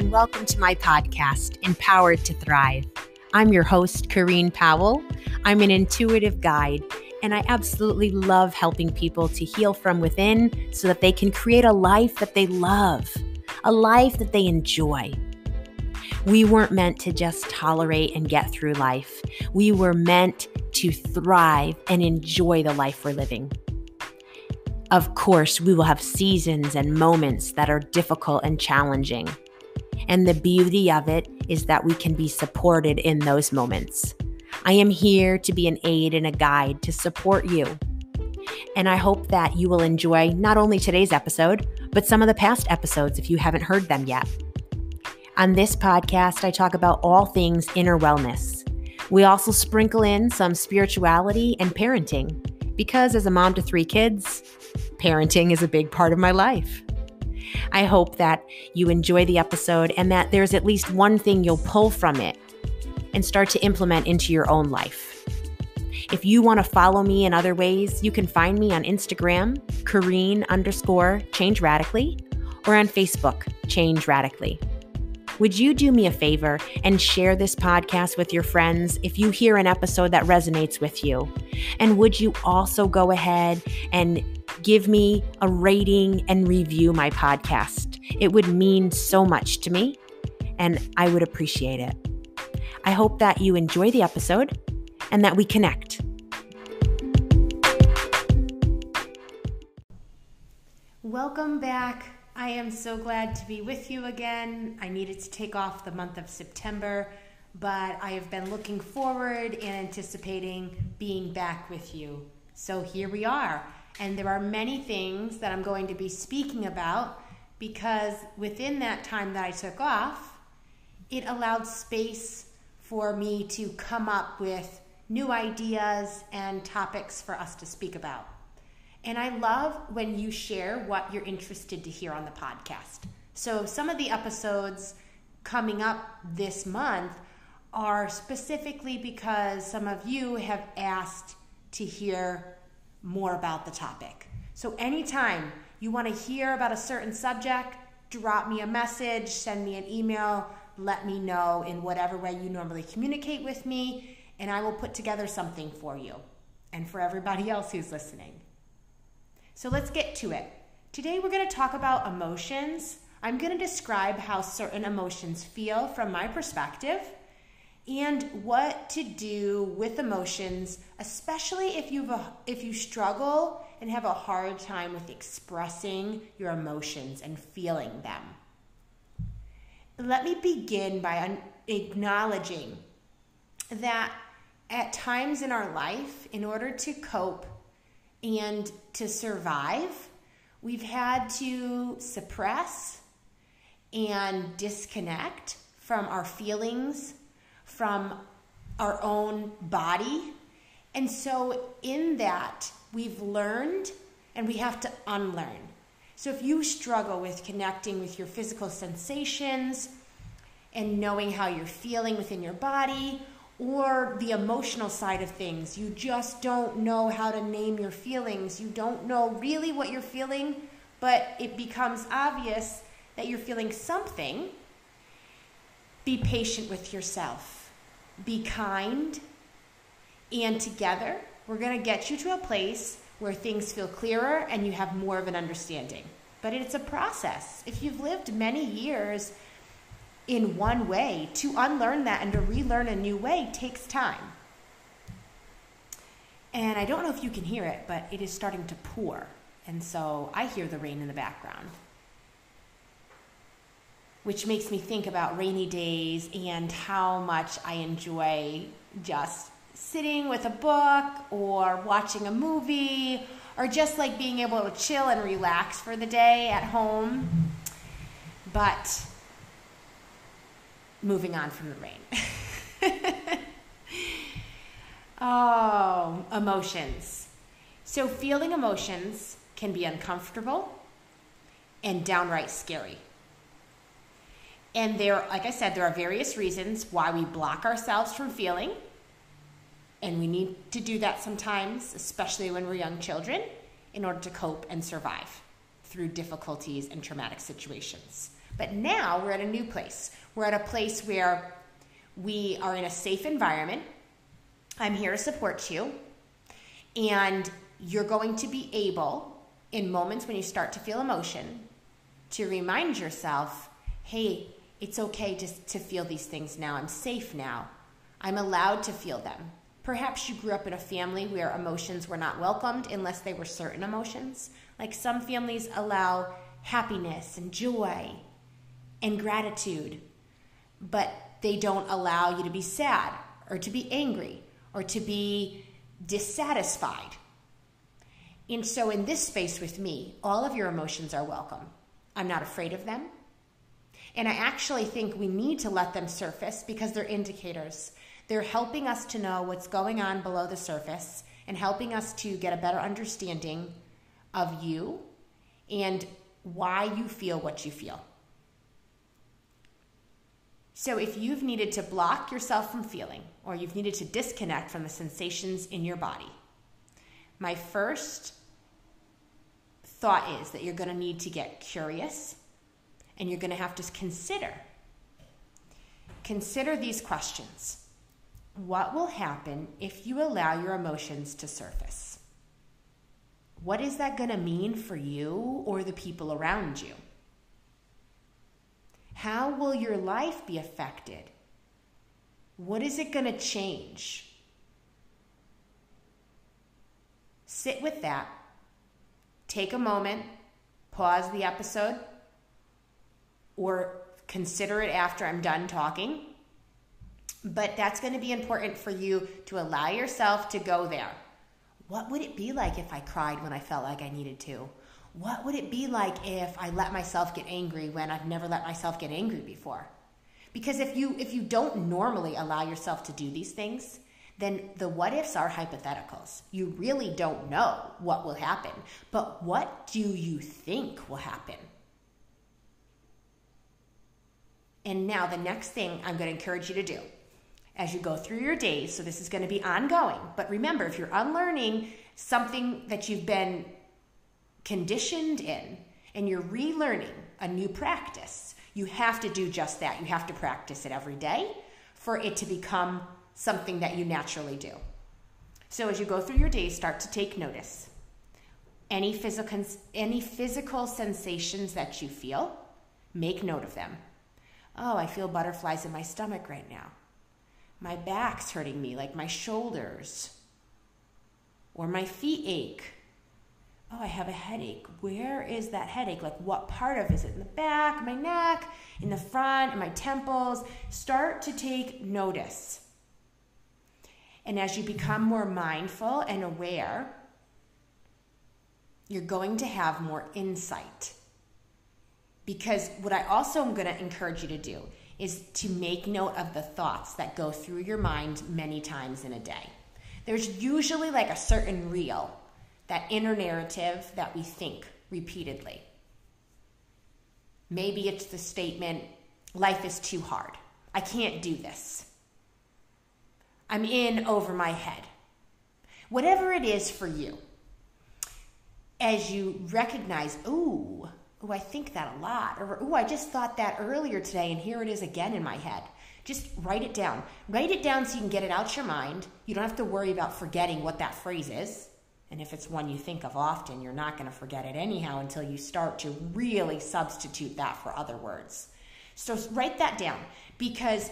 and welcome to my podcast, Empowered to Thrive. I'm your host, Corrine Powell. I'm an intuitive guide, and I absolutely love helping people to heal from within so that they can create a life that they love, a life that they enjoy. We weren't meant to just tolerate and get through life. We were meant to thrive and enjoy the life we're living. Of course, we will have seasons and moments that are difficult and challenging. And the beauty of it is that we can be supported in those moments. I am here to be an aid and a guide to support you. And I hope that you will enjoy not only today's episode, but some of the past episodes if you haven't heard them yet. On this podcast, I talk about all things inner wellness. We also sprinkle in some spirituality and parenting, because as a mom to 3 kids, parenting is a big part of my life. I hope that you enjoy the episode and that there's at least one thing you'll pull from it and start to implement into your own life. If you want to follow me in other ways, you can find me on Instagram, Corrine_Change Radically, or on Facebook, Change Radically. Would you do me a favor and share this podcast with your friends if you hear an episode that resonates with you? And would you also go ahead and give me a rating and review my podcast? It would mean so much to me, and I would appreciate it. I hope that you enjoy the episode and that we connect. Welcome back. I am so glad to be with you again. I needed to take off the month of September, but I have been looking forward and anticipating being back with you. So here we are. And there are many things that I'm going to be speaking about because within that time that I took off, it allowed space for me to come up with new ideas and topics for us to speak about. And I love when you share what you're interested to hear on the podcast. So some of the episodes coming up this month are specifically because some of you have asked to hear more about the topic. So anytime you want to hear about a certain subject, drop me a message, send me an email, let me know in whatever way you normally communicate with me, and I will put together something for you and for everybody else who's listening. So let's get to it. Today we're going to talk about emotions. I'm going to describe how certain emotions feel from my perspective and what to do with emotions, especially if you struggle and have a hard time with expressing your emotions and feeling them. Let me begin by acknowledging that at times in our life, in order to cope and to survive, we've had to suppress and disconnect from our feelings, from our own body. And so in that, we've learned and we have to unlearn. So if you struggle with connecting with your physical sensations and knowing how you're feeling within your body, or the emotional side of things, you just don't know how to name your feelings, you don't know really what you're feeling, but it becomes obvious that you're feeling something, be patient with yourself. Be kind, and together we're going to get you to a place where things feel clearer and you have more of an understanding. But it's a process. If you've lived many years in one way, to unlearn that and to relearn a new way takes time. And I don't know if you can hear it, but it is starting to pour. And so I hear the rain in the background, which makes me think about rainy days and how much I enjoy just sitting with a book or watching a movie or just like being able to chill and relax for the day at home. But moving on from the rain. Oh, emotions. So feeling emotions can be uncomfortable and downright scary. And like I said, there are various reasons why we block ourselves from feeling. And we need to do that sometimes, especially when we're young children, in order to cope and survive through difficulties and traumatic situations. But now we're at a new place. We're at a place where we are in a safe environment. I'm here to support you. And you're going to be able, in moments when you start to feel emotion, to remind yourself, hey, it's okay to feel these things now. I'm safe now. I'm allowed to feel them. Perhaps you grew up in a family where emotions were not welcomed unless they were certain emotions. Like some families allow happiness and joy and gratitude, but they don't allow you to be sad or to be angry or to be dissatisfied. And so in this space with me, all of your emotions are welcome. I'm not afraid of them. And I actually think we need to let them surface because they're indicators. They're helping us to know what's going on below the surface and helping us to get a better understanding of you and why you feel what you feel. So if you've needed to block yourself from feeling, or you've needed to disconnect from the sensations in your body, my first thought is that you're going to need to get curious, and you're going to have to consider these questions. What will happen if you allow your emotions to surface? What is that going to mean for you or the people around you? How will your life be affected? What is it going to change? Sit with that. Take a moment, pause the episode, or consider it after I'm done talking. But that's going to be important for you to allow yourself to go there. What would it be like if I cried when I felt like I needed to? What would it be like if I let myself get angry when I've never let myself get angry before? Because if you don't normally allow yourself to do these things, then the what ifs are hypotheticals. You really don't know what will happen. But what do you think will happen? And now the next thing I'm going to encourage you to do as you go through your days, so this is going to be ongoing, but remember, if you're unlearning something that you've been conditioned in and you're relearning a new practice, you have to do just that. You have to practice it every day for it to become something that you naturally do. So as you go through your days, start to take notice. Any physical sensations that you feel, make note of them. Oh, I feel butterflies in my stomach right now. My back's hurting me, like my shoulders. Or my feet ache. Oh, I have a headache. Where is that headache? Like what part of it? Is it in the back, my neck, in the front, in my temples? Start to take notice. And as you become more mindful and aware, you're going to have more insight. Because what I also am going to encourage you to do is to make note of the thoughts that go through your mind many times in a day. There's usually like a certain reel, that inner narrative that we think repeatedly. Maybe it's the statement, life is too hard. I can't do this. I'm in over my head. Whatever it is for you, as you recognize, ooh, I think that a lot. Or, ooh, I just thought that earlier today and here it is again in my head. Just write it down. Write it down so you can get it out your mind. You don't have to worry about forgetting what that phrase is. And if it's one you think of often, you're not going to forget it anyhow until you start to really substitute that for other words. So write that down, because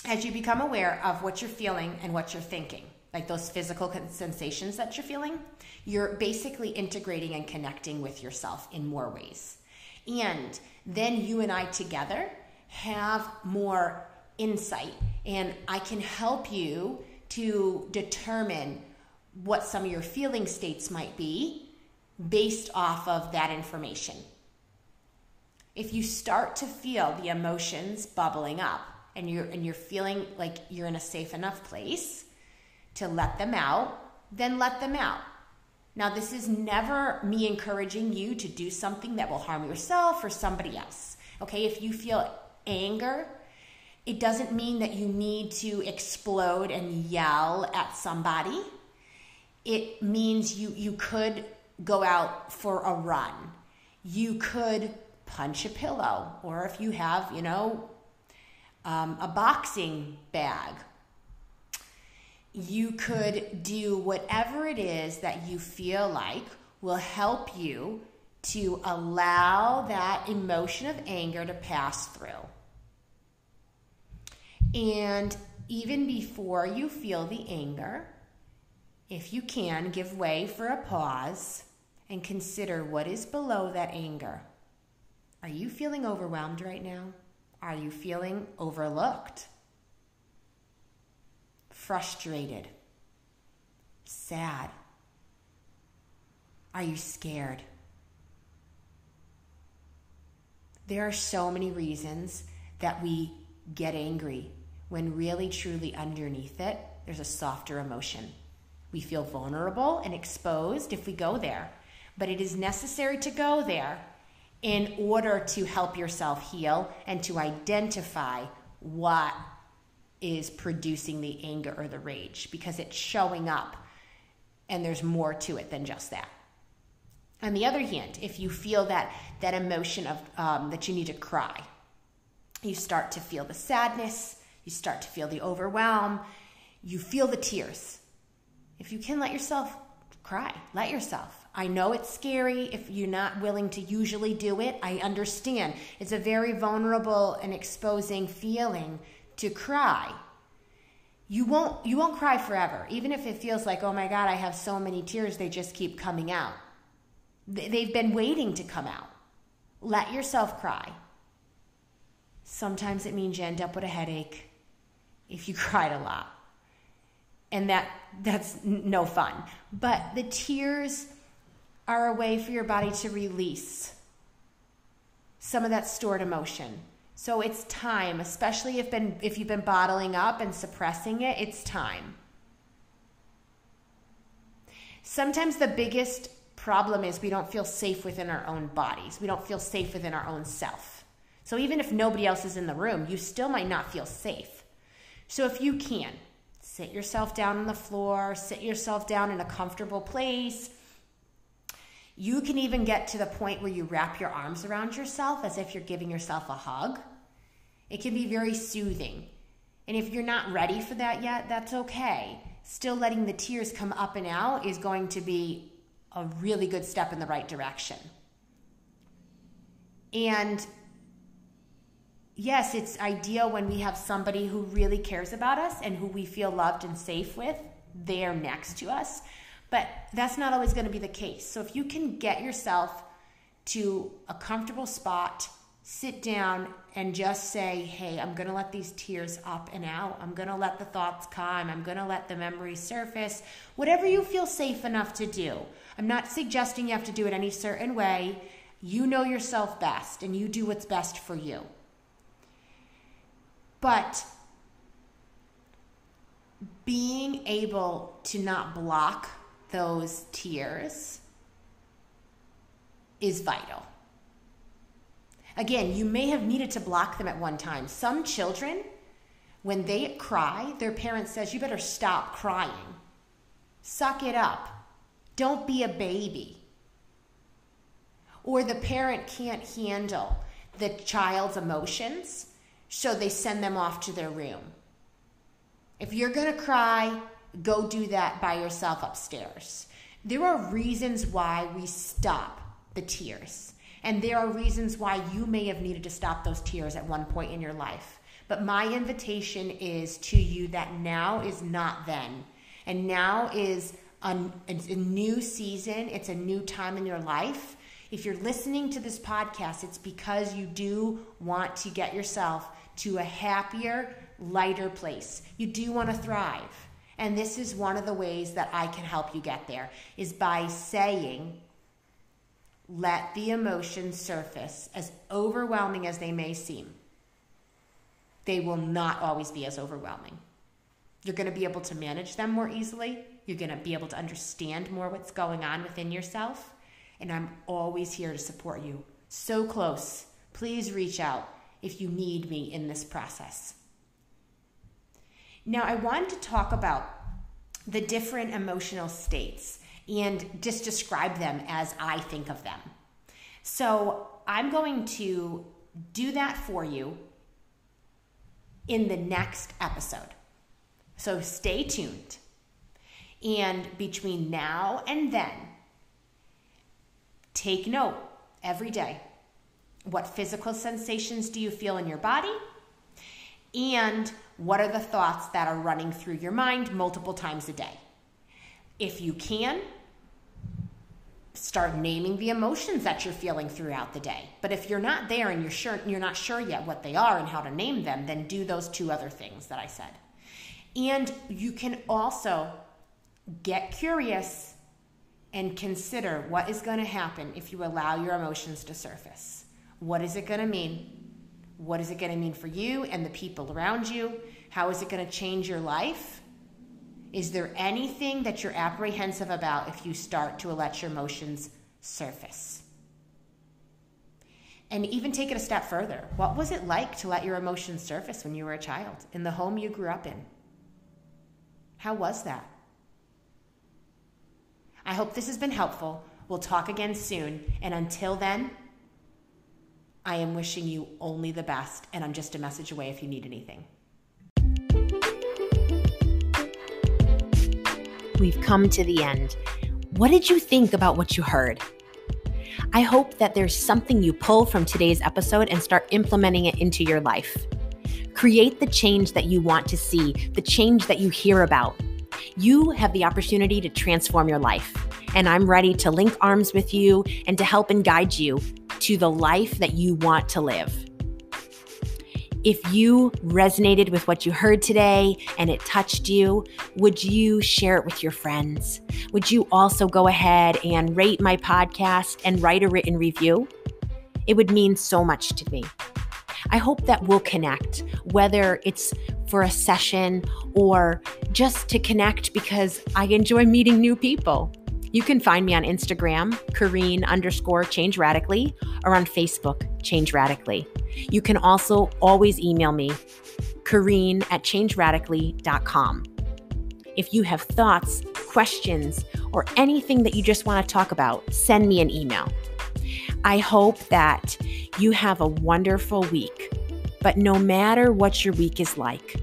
as you become aware of what you're feeling and what you're thinking, like those physical sensations that you're feeling, you're basically integrating and connecting with yourself in more ways. And then you and I together have more insight, and I can help you to determine what some of your feeling states might be based off of that information. If you start to feel the emotions bubbling up and you're feeling like you're in a safe enough place to let them out, then let them out. Now, this is never me encouraging you to do something that will harm yourself or somebody else. Okay, if you feel anger, it doesn't mean that you need to explode and yell at somebody. It means you could go out for a run. You could punch a pillow, or if you have, a boxing bag, you could do whatever it is that you feel like will help you to allow that emotion of anger to pass through. And even before you feel the anger, if you can, give way for a pause and consider what is below that anger. Are you feeling overwhelmed right now? Are you feeling overlooked? Frustrated? Sad? Are you scared? There are so many reasons that we get angry when really, truly underneath it, there's a softer emotion. We feel vulnerable and exposed if we go there, but it is necessary to go there in order to help yourself heal and to identify what is producing the anger or the rage, because it's showing up and there's more to it than just that. On the other hand, if you feel that emotion of that you need to cry, you start to feel the sadness, you start to feel the overwhelm, you feel the tears. If you can, let yourself cry. Let yourself. I know it's scary if you're not willing to usually do it. I understand. It's a very vulnerable and exposing feeling to cry. You won't cry forever, even if it feels like, oh my God, I have so many tears, they just keep coming out. They've been waiting to come out. Let yourself cry. Sometimes it means you end up with a headache if you cried a lot. And that's no fun. But the tears are a way for your body to release some of that stored emotion. So it's time, especially if you've been bottling up and suppressing it, it's time. Sometimes the biggest problem is we don't feel safe within our own bodies. We don't feel safe within our own self. So even if nobody else is in the room, you still might not feel safe. So if you can, sit yourself down on the floor, sit yourself down in a comfortable place. You can even get to the point where you wrap your arms around yourself as if you're giving yourself a hug. It can be very soothing. And if you're not ready for that yet, that's okay. Still letting the tears come up and out is going to be a really good step in the right direction. And yes, it's ideal when we have somebody who really cares about us and who we feel loved and safe with there next to us. But that's not always going to be the case. So if you can get yourself to a comfortable spot, sit down and just say, hey, I'm going to let these tears up and out. I'm going to let the thoughts come. I'm going to let the memories surface. Whatever you feel safe enough to do. I'm not suggesting you have to do it any certain way. You know yourself best and you do what's best for you. But being able to not block those tears is vital. Again, you may have needed to block them at one time. Some children, when they cry, their parent says, you better stop crying. Suck it up. Don't be a baby. Or the parent can't handle the child's emotions, so they send them off to their room. If you're going to cry, go do that by yourself upstairs. There are reasons why we stop the tears. And there are reasons why you may have needed to stop those tears at one point in your life. But my invitation is to you that now is not then. And now is a new season. It's a new time in your life. If you're listening to this podcast, it's because you do want to get yourself to a happier, lighter place. You do want to thrive. And this is one of the ways that I can help you get there, is by saying, let the emotions surface, as overwhelming as they may seem. They will not always be as overwhelming. You're going to be able to manage them more easily. You're going to be able to understand more what's going on within yourself. And I'm always here to support you. So close. Please reach out if you need me in this process. Now, I wanted to talk about the different emotional states and just describe them as I think of them. So I'm going to do that for you in the next episode. So stay tuned. And between now and then, take note every day. What physical sensations do you feel in your body? And what are the thoughts that are running through your mind multiple times a day? If you can, start naming the emotions that you're feeling throughout the day. But if you're not there and you're not sure yet what they are and how to name them, then do those 2 other things that I said. And you can also get curious and consider what is going to happen if you allow your emotions to surface. What is it going to mean? What is it going to mean for you and the people around you? How is it going to change your life? Is there anything that you're apprehensive about if you start to let your emotions surface? And even take it a step further. What was it like to let your emotions surface when you were a child in the home you grew up in? How was that? I hope this has been helpful. We'll talk again soon. And until then, I am wishing you only the best. And I'm just a message away if you need anything. We've come to the end. What did you think about what you heard? I hope that there's something you pull from today's episode and start implementing it into your life. Create the change that you want to see, the change that you hear about. You have the opportunity to transform your life, and I'm ready to link arms with you and to help and guide you to the life that you want to live. If you resonated with what you heard today and it touched you, would you share it with your friends? Would you also go ahead and rate my podcast and write a written review? It would mean so much to me. I hope that we'll connect, whether it's for a session or just to connect because I enjoy meeting new people. You can find me on Instagram, Kareen_Change Radically, or on Facebook, Change Radically. You can also always email me, Kareen@changeradically.com. If you have thoughts, questions, or anything that you just want to talk about, send me an email. I hope that you have a wonderful week. But no matter what your week is like,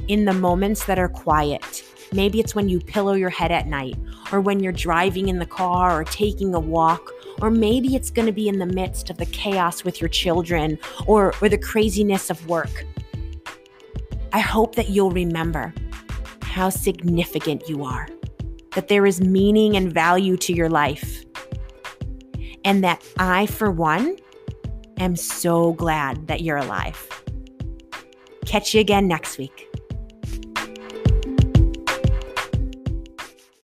in the moments that are quiet, maybe it's when you pillow your head at night, or when you're driving in the car or taking a walk, or maybe it's going to be in the midst of the chaos with your children or the craziness of work. I hope that you'll remember how significant you are, that there is meaning and value to your life, and that I, for one, am so glad that you're alive. Catch you again next week.